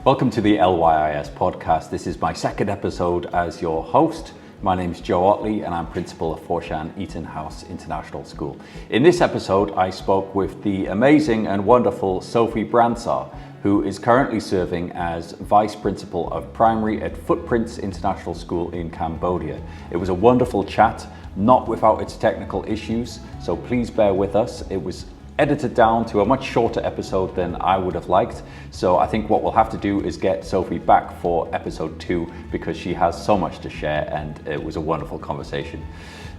Welcome to the LYIS Podcast. This is my second episode as your host. My name's Joe Otley and I'm principal of Foshan EtonHouse International School. In this episode, I spoke with the amazing and wonderful Sophie Brandsar, who is currently serving as Vice Principal of Primary at Footprints International School in Cambodia. It was a wonderful chat, not without its technical issues, so please bear with us. It was edited down to a much shorter episode than I would have liked. So I think what we'll have to do is get Sophie back for episode 2 because she has so much to share and it was a wonderful conversation.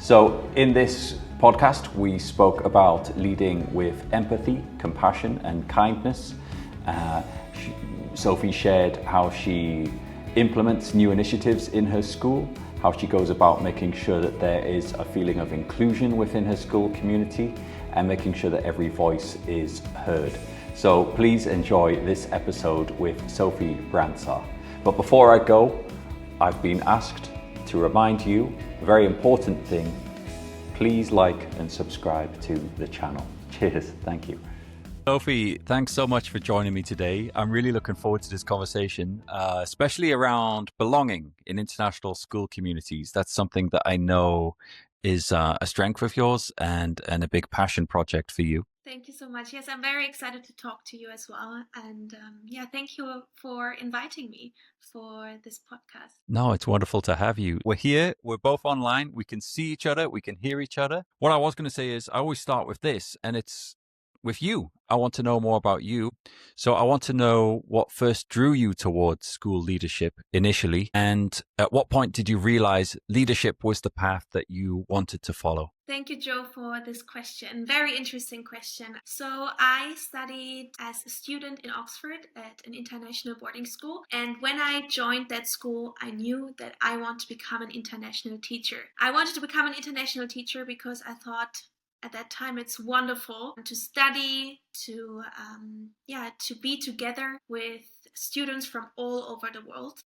So in this podcast, we spoke about leading with empathy, compassion and kindness. Sophie shared how she implements new initiatives in her school, how she goes about making sure that there is a feeling of inclusion within her school community, and making sure that every voice is heard. So please enjoy this episode with Sophie Brandsar. But before I go, I've been asked to remind you, a very important thing, please like and subscribe to the channel. Cheers, thank you. Sophie, thanks so much for joining me today. I'm really looking forward to this conversation, especially around belonging in international school communities. That's something that I know is a strength of yours and a big passion project for you. Thank you so much. Yes, I'm very excited to talk to you as well. And thank you for inviting me for this podcast. No, it's wonderful to have you. We're here. We're both online. We can see each other. We can hear each other. What I was going to say is I always start with this, and it's with you. I want to know more about you. So I want to know what first drew you towards school leadership initially, and at what point did you realize leadership was the path that you wanted to follow? Thank you, Joe, for this question. Very interesting question. So I studied as a student in Oxford at an international boarding school. And when I joined that school, I knew that I want to become an international teacher. I wanted to become an international teacher because I thought at that time it's wonderful to study, to be together with students from all over the world.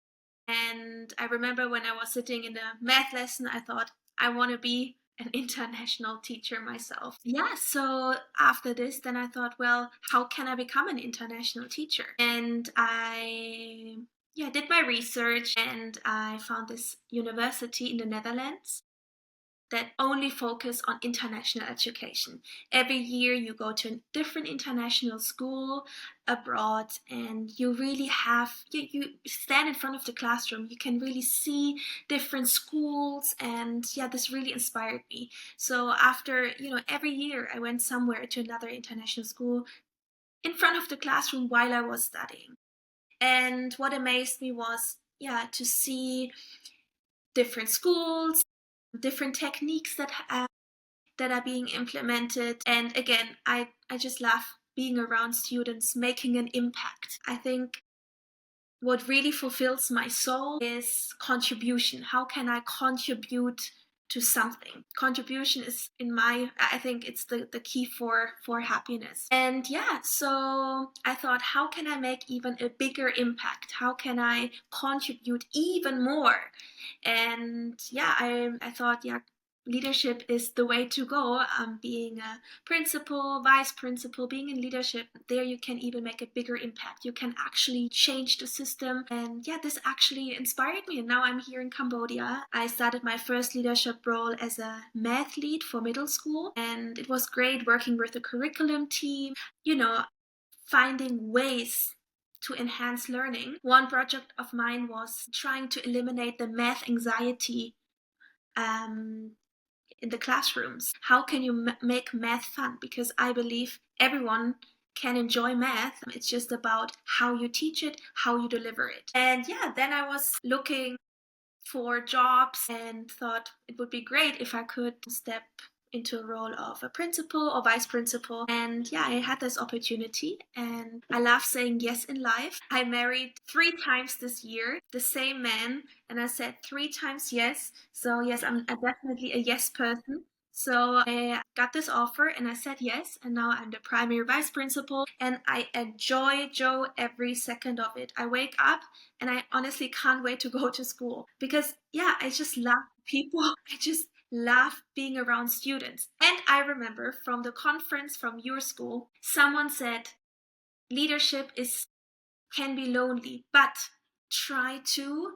And I remember when I was sitting in the math lesson, I thought I want to be an international teacher myself. So after this, then I thought, well, how can I become an international teacher? And I did my research and I found this university in the Netherlands that only focus on international education. Every year you go to a different international school abroad and you really you stand in front of the classroom. You can really see different schools and this really inspired me. So after, every year I went somewhere to another international school in front of the classroom while I was studying. And what amazed me was, to see different schools, different techniques that are being implemented. And again, I just love being around students, making an impact. I think what really fulfills my soul is contribution. How can I contribute to something? Contribution is I think it's the key for happiness. And so I thought, how can I make even a bigger impact? How can I contribute even more? And I thought, leadership is the way to go. Being a principal, vice principal, being in leadership, there you can even make a bigger impact. You can actually change the system. And this actually inspired me. And now I'm here in Cambodia. I started my first leadership role as a math lead for middle school. And it was great working with the curriculum team, finding ways to enhance learning. One project of mine was trying to eliminate the math anxiety in the classrooms. How can you make math fun? Because I believe everyone can enjoy math. It's just about how you teach it, how you deliver it. And then I was looking for jobs and thought it would be great if I could step into a role of a principal or vice principal. And I had this opportunity and I love saying yes in life. I married 3 times this year, the same man, and I said 3 times yes. So yes, I'm definitely a yes person. So I got this offer and I said yes, and now I'm the primary vice principal and I enjoy, Joe, every second of it. I wake up and I honestly can't wait to go to school because I just love people. I just love being around students. And I remember from the conference from your school, someone said leadership is can be lonely, but try to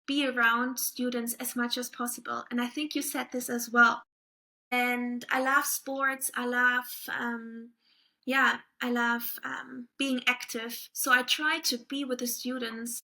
be around students as much as possible. And I think you said this as well. And I love sports. I love, being active. So I try to be with the students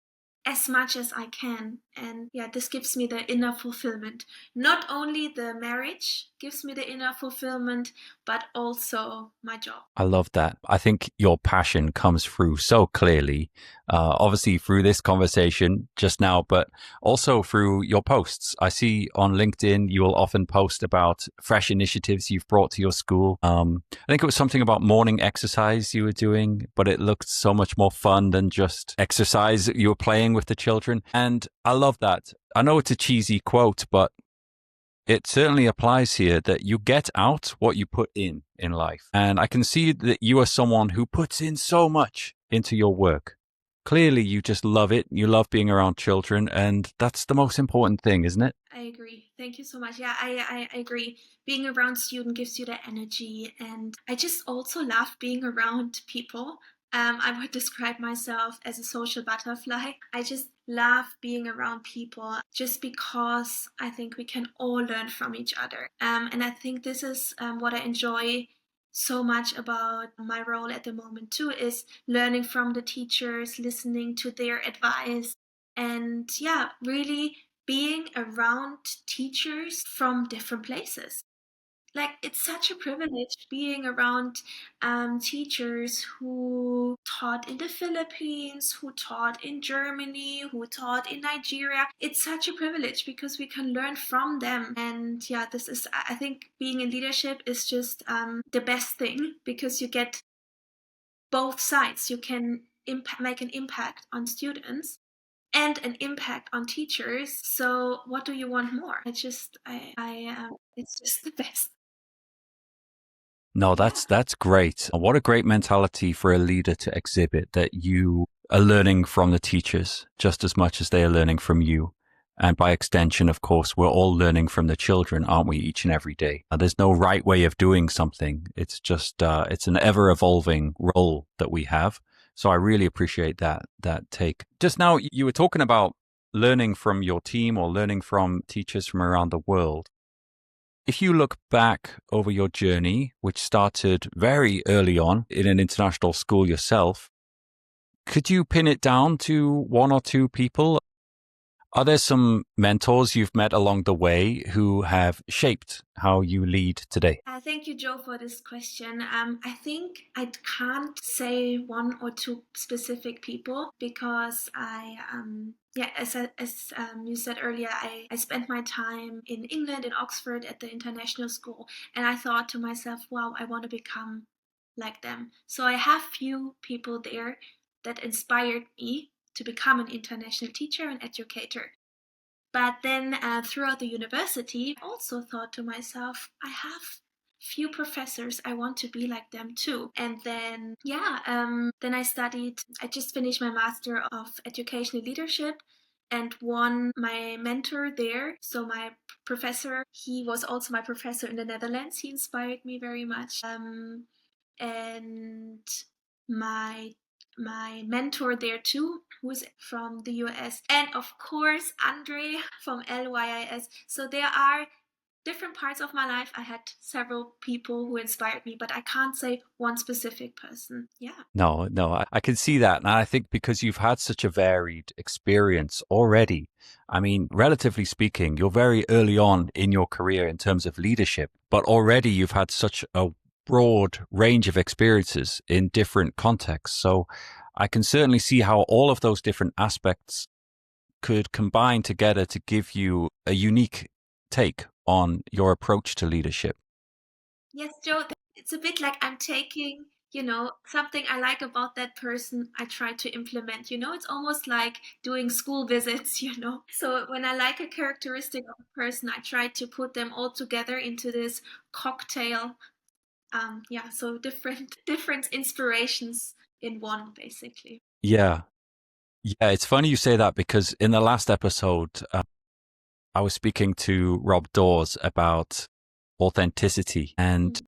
as much as I can. And yeah, this gives me the inner fulfillment. Not only the marriage gives me the inner fulfillment, but also my job. I love that. I think your passion comes through so clearly, obviously through this conversation just now, but also through your posts. I see on LinkedIn, you will often post about fresh initiatives you've brought to your school. I think it was something about morning exercise you were doing, but it looked so much more fun than just exercise. You were playing with the children. And I love that. I know it's a cheesy quote, but it certainly applies here that you get out what you put in life. And I can see that you are someone who puts in so much into your work. Clearly, you just love it. You love being around children. And that's the most important thing, isn't it? I agree. Thank you so much. Yeah, I agree. Being around students gives you the energy. And I just also love being around people. I would describe myself as a social butterfly. I just love being around people just because I think we can all learn from each other. And I think this is what I enjoy so much about my role at the moment too, is learning from the teachers, listening to their advice, and yeah, really being around teachers from different places. Like, it's such a privilege being around teachers who taught in the Philippines, who taught in Germany, who taught in Nigeria. It's such a privilege because we can learn from them. And yeah, this is, I think being in leadership is just the best thing, because you get both sides. You can make an impact on students and an impact on teachers. So what do you want more? It's just the best. No, that's great. What a great mentality for a leader to exhibit, that you are learning from the teachers just as much as they are learning from you. And by extension, of course, we're all learning from the children, aren't we, each and every day? There's no right way of doing something. It's just, it's an ever evolving role that we have. So I really appreciate that take. Just now, you were talking about learning from your team or learning from teachers from around the world. If you look back over your journey, which started very early on in an international school yourself, could you pin it down to one or two people? Are there some mentors you've met along the way who have shaped how you lead today? Thank you, Joe, for this question. I think I can't say one or two specific people because as you said earlier, I spent my time in England, in Oxford, at the international school, and I thought to myself, wow, I want to become like them. So I have few people there that inspired me to become an international teacher and educator. But then throughout the university, I also thought to myself, I have few professors, I want to be like them too. And then, then I just finished my Master of Educational Leadership and won my mentor there. So my professor, he was also my professor in the Netherlands. He inspired me very much. And my mentor there too, who's from the US, and of course Andre from LYIS. So there are different parts of my life. I had several people who inspired me, but I can't say one specific person. Yeah. No, I can see that. And I think because you've had such a varied experience already, I mean, relatively speaking, you're very early on in your career in terms of leadership, but already you've had such a broad range of experiences in different contexts. So I can certainly see how all of those different aspects could combine together to give you a unique take on your approach to leadership. Yes, Joe, it's a bit like I'm taking, something I like about that person, I try to implement. It's almost like doing school visits. So when I like a characteristic of a person, I try to put them all together into this cocktail. So different inspirations in one, basically. Yeah. It's funny you say that because in the last episode, I was speaking to Rob Dawes about authenticity, and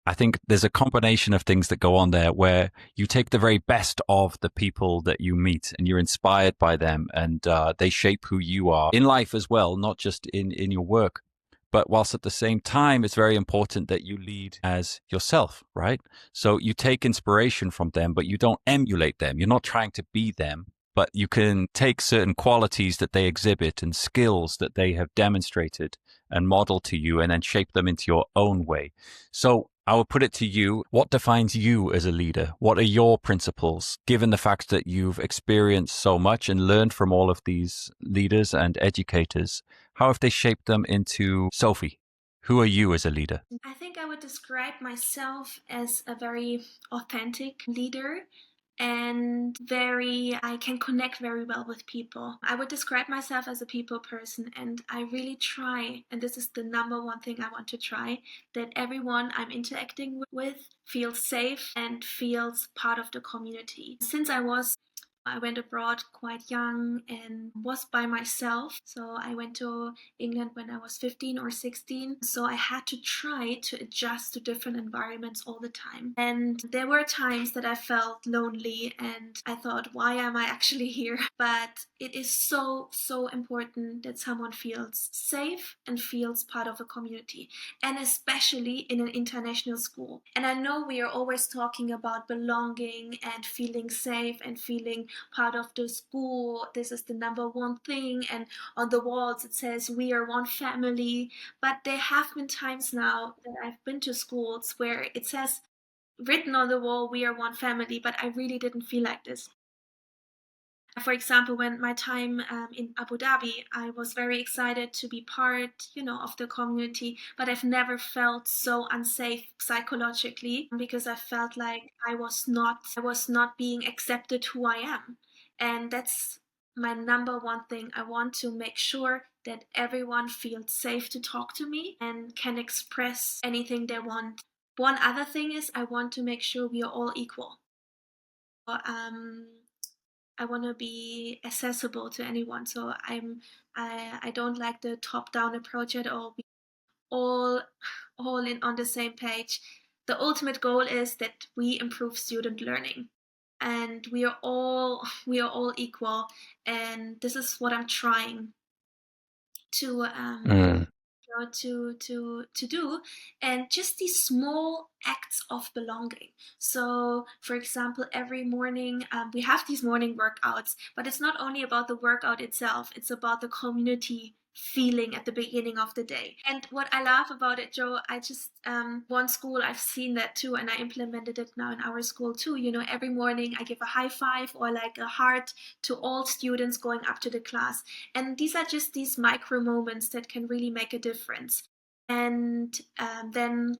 I think there's a combination of things that go on there where you take the very best of the people that you meet and you're inspired by them, and they shape who you are in life as well, not just in your work. But whilst at the same time, it's very important that you lead as yourself, right? So you take inspiration from them, but you don't emulate them. You're not trying to be them, but you can take certain qualities that they exhibit and skills that they have demonstrated and model to you and then shape them into your own way. So I will put it to you, what defines you as a leader? What are your principles, given the fact that you've experienced so much and learned from all of these leaders and educators? How have they shaped them into Sophie? Who are you as a leader? I think I would describe myself as a very authentic leader and I can connect very well with people. I would describe myself as a people person, and I really try, and this is the number one thing I want to try, that everyone I'm interacting with feels safe and feels part of the community. Since I went abroad quite young and was by myself. So I went to England when I was 15 or 16. So I had to try to adjust to different environments all the time. And there were times that I felt lonely and I thought, why am I actually here? But it is so, so important that someone feels safe and feels part of a community, and especially in an international school. And I know we are always talking about belonging and feeling safe and feeling part of the school. This is the number one thing, and on the walls it says we are one family. But there have been times now that I've been to schools where it says written on the wall we are one family, but I really didn't feel like this. For example, when my time in Abu Dhabi, I was very excited to be part, of the community, but I've never felt so unsafe psychologically because I felt like I was not being accepted who I am. And that's my number one thing. I want to make sure that everyone feels safe to talk to me and can express anything they want. One other thing is I want to make sure we are all equal. I want to be accessible to anyone. So I don't like the top-down approach at all. We all in on the same page. The ultimate goal is that we improve student learning, and we are all equal. And this is what I'm trying to to do, and just these small acts of belonging. So for example, every morning we have these morning workouts, but it's not only about the workout itself, it's about the community feeling at the beginning of the day. And what I love about it, Joe, I just one school I've seen that too, and I implemented it now in our school too. Every morning I give a high five or like a heart to all students going up to the class, and these are just these micro moments that can really make a difference. And then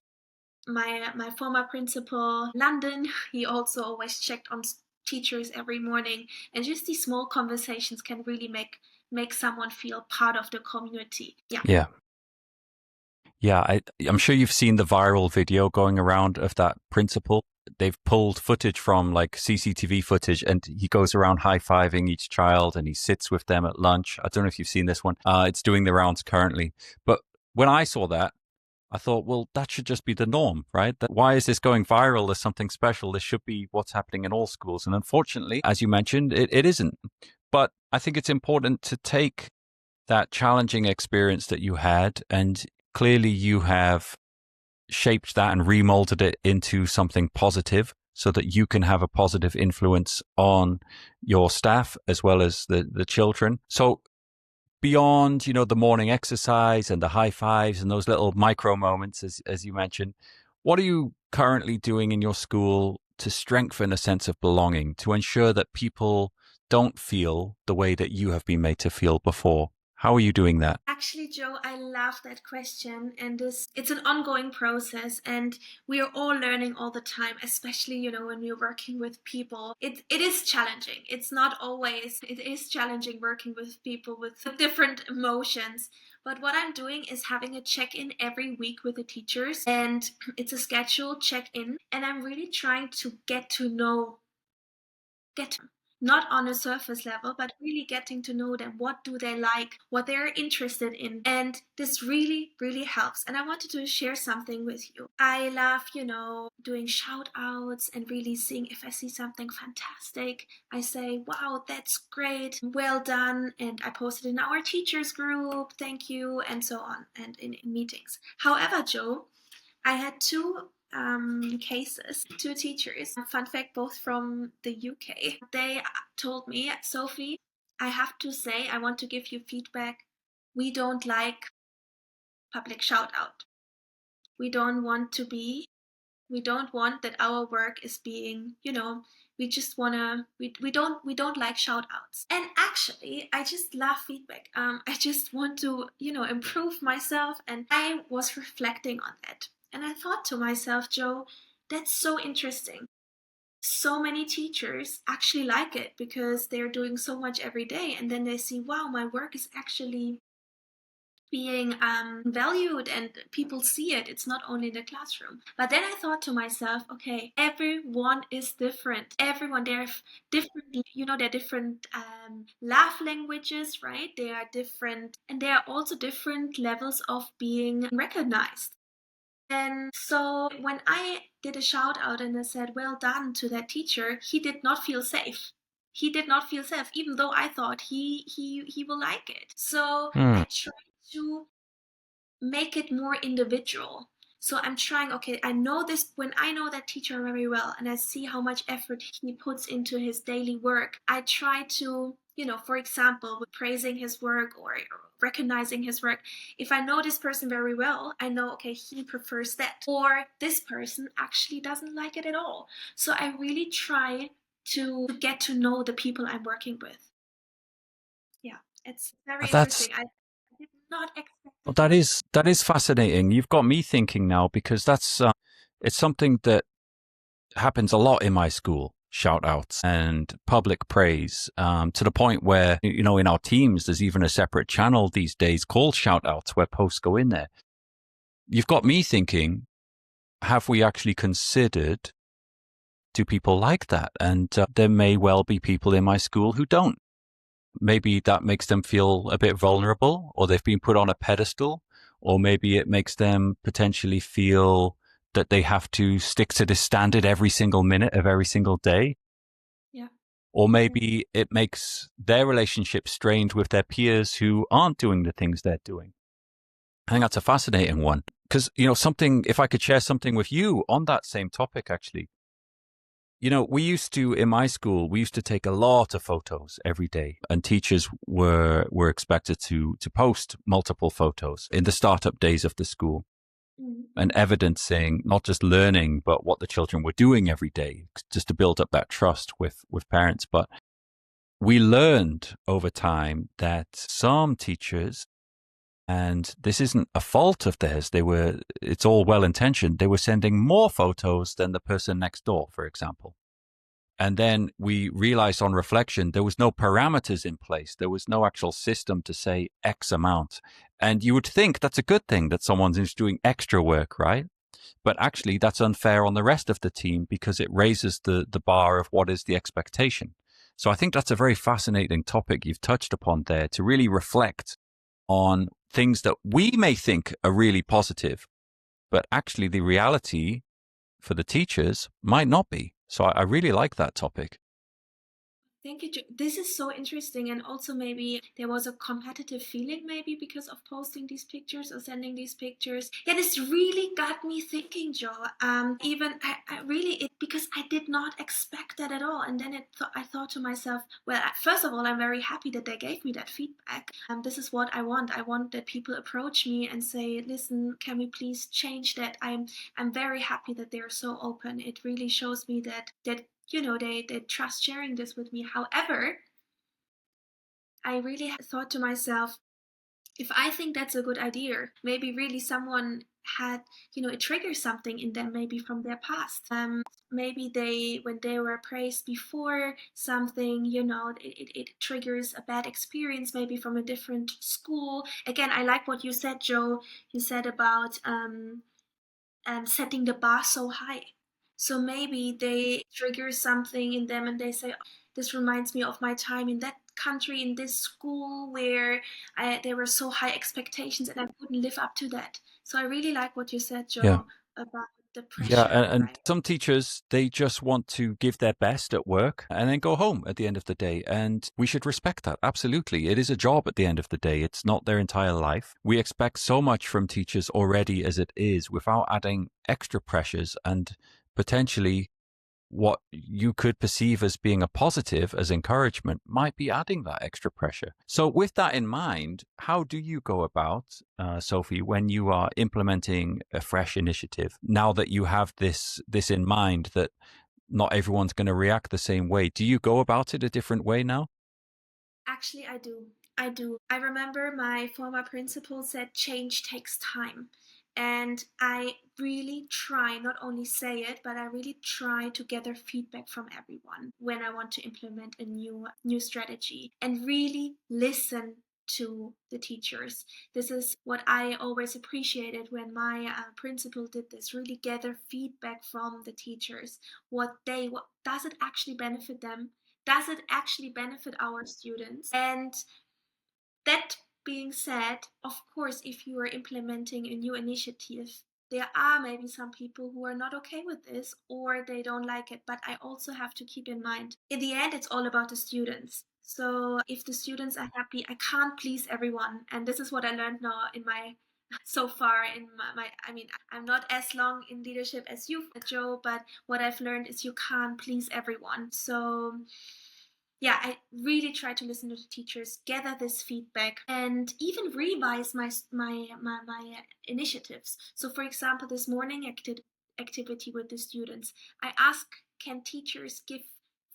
my former principal, London, he also always checked on teachers every morning, and just these small conversations can really make someone feel part of the community. Yeah, I'm sure you've seen the viral video going around of that principal. They've pulled footage from like CCTV footage, and he goes around high-fiving each child and he sits with them at lunch. I don't know if you've seen this one. It's doing the rounds currently. But when I saw that, I thought, well, that should just be the norm, right? Why is this going viral as something special? This should be what's happening in all schools. And unfortunately, as you mentioned, it isn't. But I think it's important to take that challenging experience that you had, and clearly you have shaped that and remolded it into something positive so that you can have a positive influence on your staff as well as the children. So beyond, the morning exercise and the high fives and those little micro moments, as you mentioned, what are you currently doing in your school to strengthen a sense of belonging, to ensure that people don't feel the way that you have been made to feel before? How are you doing that? Actually, Joe, I love that question, and it's an ongoing process, and we are all learning all the time, especially, when we're working with people. It is challenging. It's not always, it is challenging working with people with different emotions. But what I'm doing is having a check-in every week with the teachers, and it's a scheduled check-in, and I'm really trying to get to know not on a surface level, but really getting to know them. What do they like? What they're interested in? And this really, really helps. And I wanted to share something with you. I love, doing shout outs and really seeing if I see something fantastic. I say, wow, that's great. Well done. And I post it in our teachers group. Thank you. And so on. And in meetings. However, Joe, I had two cases, two teachers, fun fact, both from the UK. They told me, Sophie, I have to say, I want to give you feedback. We don't like public shout out. We don't want to be, we don't want that our work is being, we just wanna, we don't like shout outs. And actually, I just love feedback. I just want to, improve myself. And I was reflecting on that. And I thought to myself, Joe, that's so interesting. So many teachers actually like it because they're doing so much every day. And then they see, wow, my work is actually being valued and people see it. It's not only in the classroom. But then I thought to myself, okay, everyone is different. Everyone, they're different, they're different love languages, right? They are different, and there are also different levels of being recognized. And so when I did a shout out and I said, well done to that teacher, he did not feel safe. He did not feel safe, even though I thought he will like it. So I tried to make it more individual. So I'm trying, okay, I know this, when I know that teacher very well and I see how much effort he puts into his daily work, I try to, for example, with praising his work or recognizing his work. If I know this person very well, I know, okay, he prefers that. Or this person actually doesn't like it at all. So I really try to get to know the people I'm working with. Yeah, it's very That's interesting. I did not expect well, it. that is fascinating. You've got me thinking now because that's it's something that happens a lot in my school. Shout outs and public praise to the point where, in our teams, there's even a separate channel these days called shout outs where posts go in there. You've got me thinking, have we actually considered, do people like that? And there may well be people in my school who don't. Maybe that makes them feel a bit vulnerable, or they've been put on a pedestal, or maybe it makes them potentially feel that they have to stick to this standard every single minute of every single day. Yeah. Or maybe it makes their relationship strained with their peers who aren't doing the things they're doing. I think that's a fascinating one. Because, if I could share something with you on that same topic, actually. We used to, in my school, we used to take a lot of photos every day, and teachers were expected to post multiple photos in the startup days of the school, and evidencing not just learning, but what the children were doing every day, just to build up that trust with parents. But we learned over time that some teachers, and this isn't a fault of theirs, it's all well intentioned, they were sending more photos than the person next door, for example. And then we realized on reflection, there was no parameters in place. There was no actual system to say X amount. And you would think that's a good thing that someone's doing extra work, right? But actually, that's unfair on the rest of the team because it raises the bar of what is the expectation. So I think that's a very fascinating topic you've touched upon there, to really reflect on things that we may think are really positive, but actually the reality for the teachers might not be. So I really like that topic. Thank you. This is so interesting. And also maybe there was a competitive feeling maybe because of posting these pictures or sending these pictures. Yeah, this really got me thinking, Joe. Even I really, because I did not expect that at all. And then I thought to myself, well, first of all, I'm very happy that they gave me that feedback. This is what I want. I want that people approach me and say, listen, can we please change that? I'm very happy that they're so open. It really shows me that they trust sharing this with me. However, I really thought to myself, if I think that's a good idea, maybe really someone had, it triggers something in them, maybe from their past. Maybe when they were praised before something, it triggers a bad experience, maybe from a different school. Again, I like what you said, Joe. You said about setting the bar so high. So maybe they trigger something in them and they say, this reminds me of my time in that country, in this school where there were so high expectations and I couldn't live up to that. So I really like what you said, Yeah. Joe, about the Yeah, pressure, and right? some teachers, they just want to give their best at work and then go home at the end of the day. And we should respect that. Absolutely. It is a job at the end of the day. It's not their entire life. We expect so much from teachers already as it is without adding extra pressures and potentially what you could perceive as being a positive as encouragement might be adding that extra pressure. So with that in mind, how do you go about, Sophie, when you are implementing a fresh initiative, now that you have this in mind that not everyone's going to react the same way? Do you go about it a different way now? Actually, I do. I do. I remember my former principal said change takes time. And I really try, not only say it, but I really try to gather feedback from everyone when I want to implement a new strategy and really listen to the teachers. This is what I always appreciated when my principal did this, really gather feedback from the teachers. What does it actually benefit them? Does it actually benefit our students? And that being said, of course, if you are implementing a new initiative, there are maybe some people who are not okay with this or they don't like it. But I also have to keep in mind, in the end, it's all about the students. So if the students are happy, I can't please everyone. And this is what I learned now in my so far in my I mean, I'm not as long in leadership as you, Joe, but what I've learned is you can't please everyone. So yeah, I really try to listen to the teachers, gather this feedback, and even revise my initiatives. So, for example, this morning activity with the students, I ask, can teachers give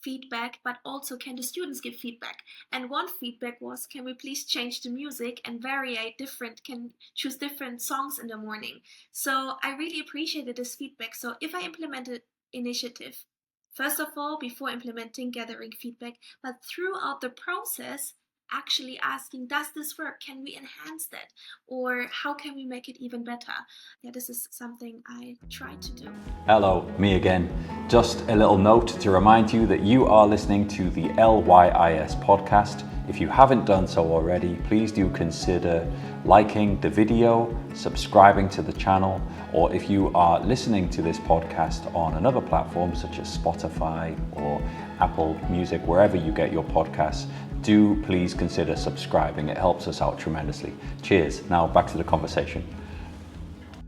feedback, but also can the students give feedback? And one feedback was, can we please change the music and can choose different songs in the morning? So I really appreciated this feedback. So if I implemented initiative, first of all, before implementing, gathering feedback, but throughout the process, actually asking, does this work? Can we enhance that? Or how can we make it even better? Yeah, this is something I try to do. Hello, me again. Just a little note to remind you that you are listening to the LYIS podcast. If you haven't done so already, please do consider liking the video, subscribing to the channel, or if you are listening to this podcast on another platform such as Spotify or Apple Music, wherever you get your podcasts, do please consider subscribing. It helps us out tremendously. Cheers. Now back to the conversation.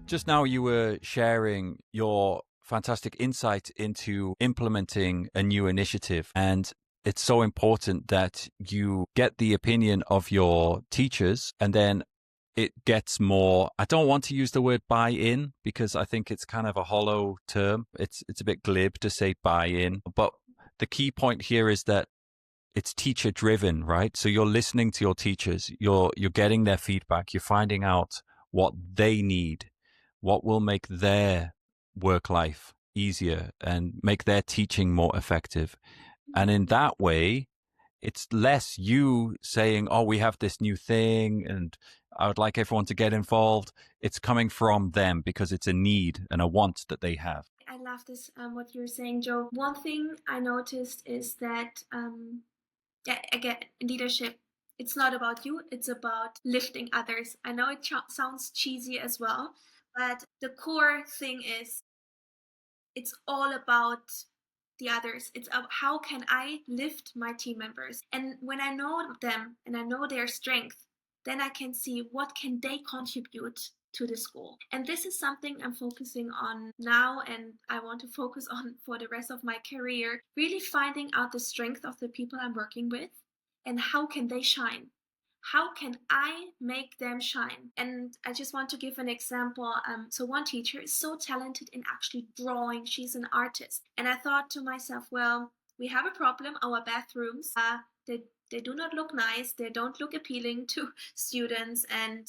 Just now you were sharing your fantastic insight into implementing a new initiative, and it's so important that you get the opinion of your teachers, and then it gets more, I don't want to use the word buy-in because I think it's kind of a hollow term. It's a bit glib to say buy-in, but the key point here is that it's teacher driven, right? So you're listening to your teachers, you're getting their feedback, you're finding out what they need, what will make their work life easier and make their teaching more effective. And in that way, it's less you saying, oh, we have this new thing and I would like everyone to get involved. It's coming from them because it's a need and a want that they have. I love this, what you're saying, Joe. One thing I noticed is that, again, leadership, it's not about you, it's about lifting others. I know it sounds cheesy as well, but the core thing is it's all about the others. It's about how can I lift my team members. And when I know them and I know their strength, then I can see what can they contribute to the school. And this is something I'm focusing on now and I want to focus on for the rest of my career, really finding out the strength of the people I'm working with and how can they shine. How can I make them shine? And I just want to give an example. So one teacher is so talented in actually drawing. She's an artist. And I thought to myself, well, we have a problem. Our bathrooms, they do not look nice. They don't look appealing to students. And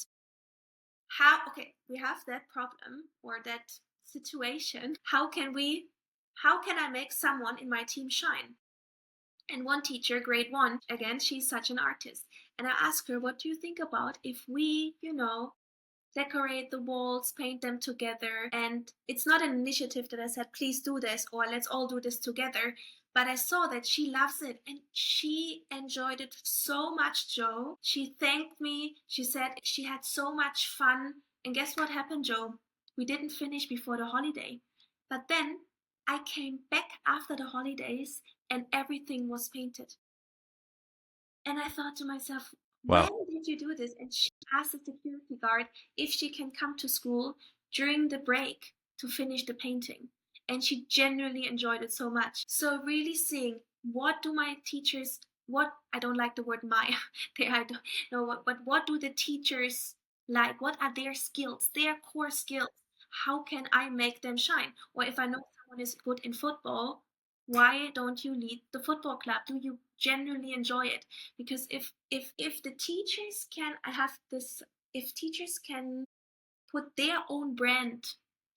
we have that problem or that situation. How can I make someone in my team shine? And one teacher, grade one, again, she's such an artist. And I asked her, what do you think about if we, decorate the walls, paint them together. And it's not an initiative that I said, please do this, or let's all do this together. But I saw that she loves it and she enjoyed it so much, Joe. She thanked me. She said she had so much fun. And guess what happened, Joe? We didn't finish before the holiday. But then I came back after the holidays and everything was painted. And I thought to myself, Wow. when did you do this? And she asked the security guard if she can come to school during the break to finish the painting. And she genuinely enjoyed it so much. So really seeing what do my teachers, I don't like the word my, I don't know, but what do the teachers like? What are their skills, their core skills? How can I make them shine? Or if I know someone is good in football, why don't you lead the football club? Do you genuinely enjoy it? Because if the teachers can if teachers can put their own brand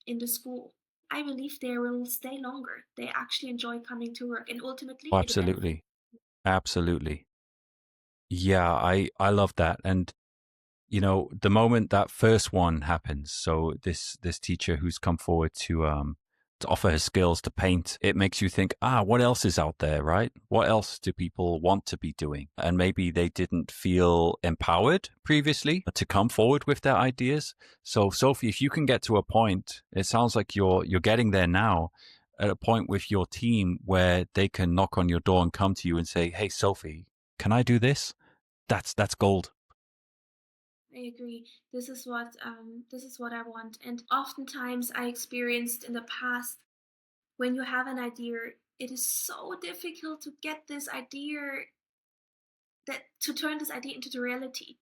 in the school, I believe they will stay longer. They actually enjoy coming to work, and ultimately it benefits. Absolutely. Absolutely. Yeah, I love that. And the moment that first one happens, so this teacher who's come forward to offer her skills to paint, it makes you think, what else is out there, right? What else do people want to be doing? And maybe they didn't feel empowered previously to come forward with their ideas. So Sophie, if you can get to a point, it sounds like you're getting there now, at a point with your team where they can knock on your door and come to you and say, hey Sophie, can I do this? That's gold. I agree. This is what I want. And oftentimes I experienced in the past, when you have an idea, it is so difficult to get this idea, that to turn this idea into the reality.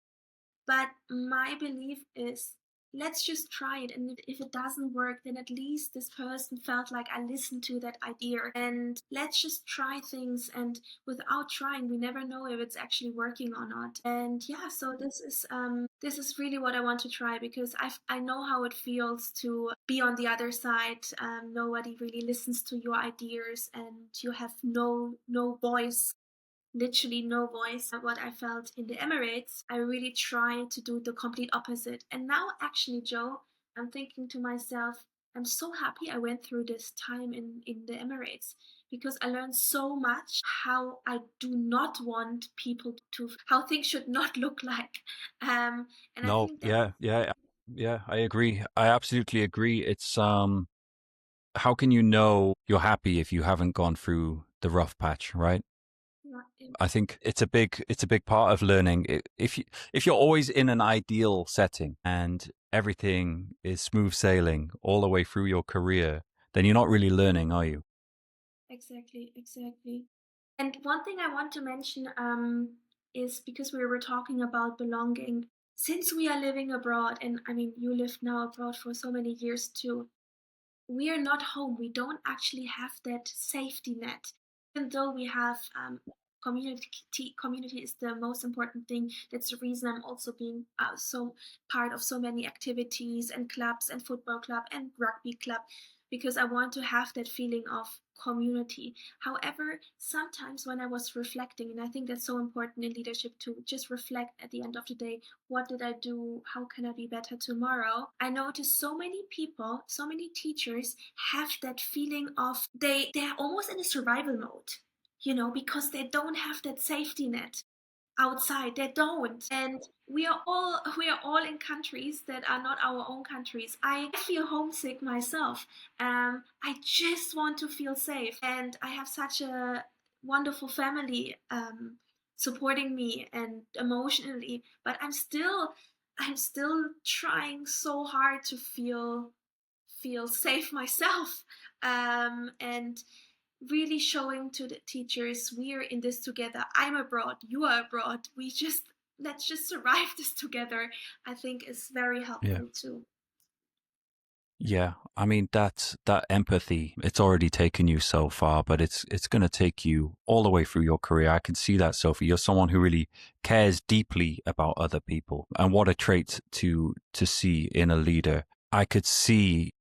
But my belief is, let's just try it. And if it doesn't work, then at least this person felt like I listened to that idea. And let's just try things. And without trying, we never know if it's actually working or not. And yeah, so this is really what I want to try, because I know how it feels to be on the other side. Nobody really listens to your ideas, and you have no voice, literally no voice. What I felt in the Emirates, I really tried to do the complete opposite. And now, actually, Joe, I'm thinking to myself, I'm so happy I went through this time in the Emirates, because I learned so much how I do not want people to, how things should not look like. And I No, think that, yeah, I agree. I absolutely agree. It's how can you know you're happy if you haven't gone through the rough patch, right? yeah, I think it's a big part of learning. If you're always in an ideal setting and everything is smooth sailing all the way through your career, then you're not really learning, are you? exactly. And one thing I want to mention is, because we were talking about belonging, since we are living abroad, and I mean, you lived now abroad for so many years too, we are not home. We don't actually have that safety net. Even though we have community is the most important thing. That's the reason I'm also being so part of so many activities and clubs and football club and rugby club, because I want to have that feeling of community. However, sometimes when I was reflecting, and I think that's so important in leadership, to just reflect at the end of the day, what did I do? How can I be better tomorrow? I noticed so many people, so many teachers have that feeling of they're almost in a survival mode, because they don't have that safety net outside. They don't. And we are all in countries that are not our own countries. I feel homesick myself. I just want to feel safe, and I have such a wonderful family supporting me and emotionally, but I'm still trying so hard to feel safe myself, and really showing to the teachers, we're in this together. I'm abroad, you are abroad. Let's just survive this together. I think is very Yeah. helpful too. Yeah, I mean that empathy, it's already taken you so far, but it's going to take you all the way through your career. I can see that, Sophie. You're someone who really cares deeply about other people, and what a trait to see in a leader. I could see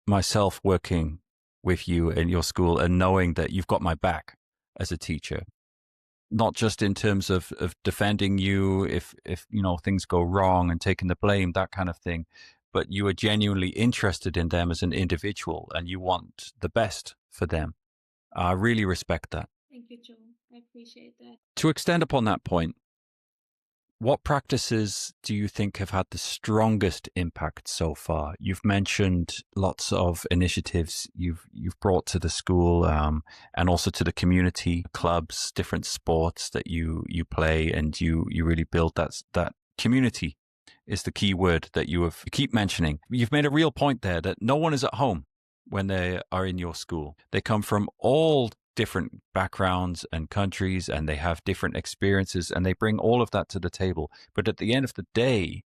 myself working with you in your school and knowing that you've got my back as a teacher. not just in terms of defending you if things go wrong and taking the blame, that kind of thing, but you are genuinely interested in them as an individual and you want the best for them. I really respect that. Thank you, Joe. I appreciate that. To extend upon that point, what practices do you think have had the strongest impact so far? You've mentioned lots of initiatives you've brought to the school, and also to the community clubs, different sports that you play, and you really build that community is the key word that you keep mentioning. You've made a real point there that no one is at home when they are in your school. They come from all different backgrounds and countries, and they have different experiences, and they bring all of that to the table. But at the end of the day,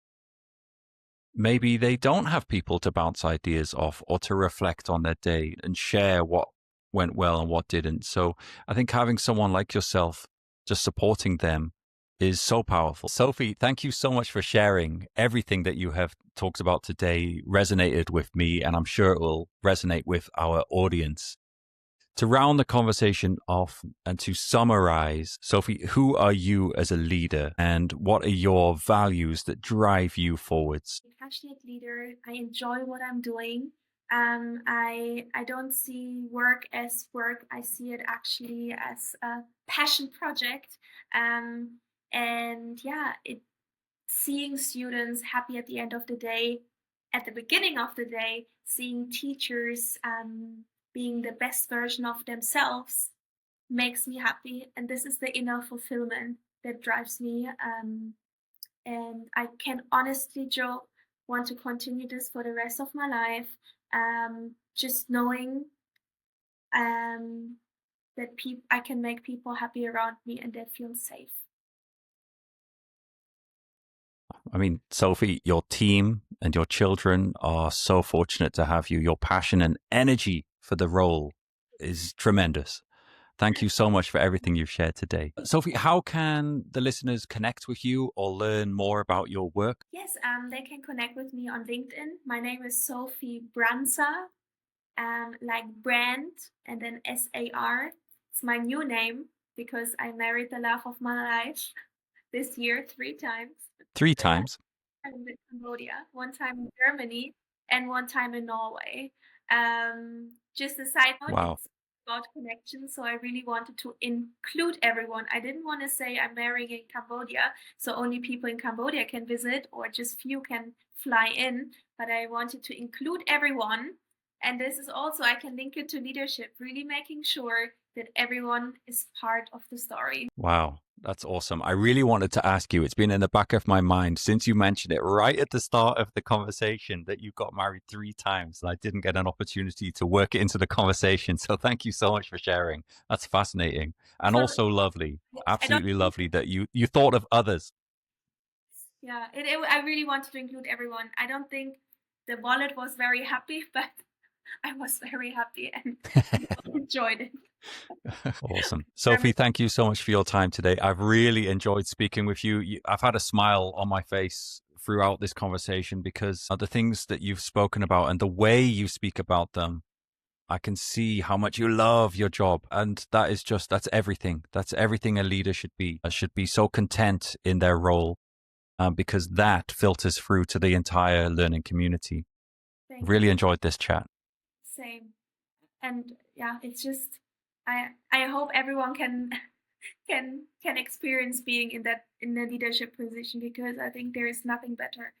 maybe they don't have people to bounce ideas off or to reflect on their day and share what went well and what didn't. So I think having someone like yourself just supporting them is so powerful. Sophie, thank you so much for sharing. Everything that you have talked about today resonated with me, and I'm sure it will resonate with our audience. To round the conversation off and to summarize, Sophie, who are you as a leader and what are your values that drive you forwards? I'm a passionate leader. I enjoy what I'm doing. I don't see work as work. I see it actually as a passion project. Seeing students happy at the end of the day, at the beginning of the day, seeing teachers being the best version of themselves makes me happy. And this is the inner fulfillment that drives me. And I can honestly, Joe, want to continue this for the rest of my life. Just knowing that I can make people happy around me and they feel safe. I mean, Sophie, your team and your children are so fortunate to have you. Your passion and energy for the role is tremendous. Thank you so much for everything you've shared today. Sophie, how can the listeners connect with you or learn more about your work? Yes, they can connect with me on LinkedIn. My name is Sophie Brandsar, like brand and then SAR. It's my new name because I married the love of my life this year 3 times. 3 times? In Cambodia, 1 time in Germany, and 1 time in Norway. Just a side note, Wow. It's about connection, so I really wanted to include everyone. I didn't want to say I'm marrying in Cambodia, so only people in Cambodia can visit or just few can fly in, but I wanted to include everyone. And this is also, I can link it to leadership, really making sure that everyone is part of the story. Wow, that's awesome. I really wanted to ask you, it's been in the back of my mind since you mentioned it right at the start of the conversation that you got married 3 times and I didn't get an opportunity to work it into the conversation. So thank you so much for sharing. That's fascinating and also lovely. Absolutely lovely that you thought of others. Yeah, I really wanted to include everyone. I don't think the wallet was very happy, but I was very happy and enjoyed it. Awesome. Sophie, thank you so much for your time today. I've really enjoyed speaking with you. I've had a smile on my face throughout this conversation because of the things that you've spoken about and the way you speak about them. I can see how much you love your job. And that's everything. That's everything a leader should be. Should be so content in their role because that filters through to the entire learning community. Really enjoyed this chat. Same. And yeah, it's just, I hope everyone can experience being in the leadership position because I think there is nothing better.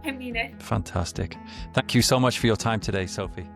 I mean it. Fantastic. Thank you so much for your time today, Sophie.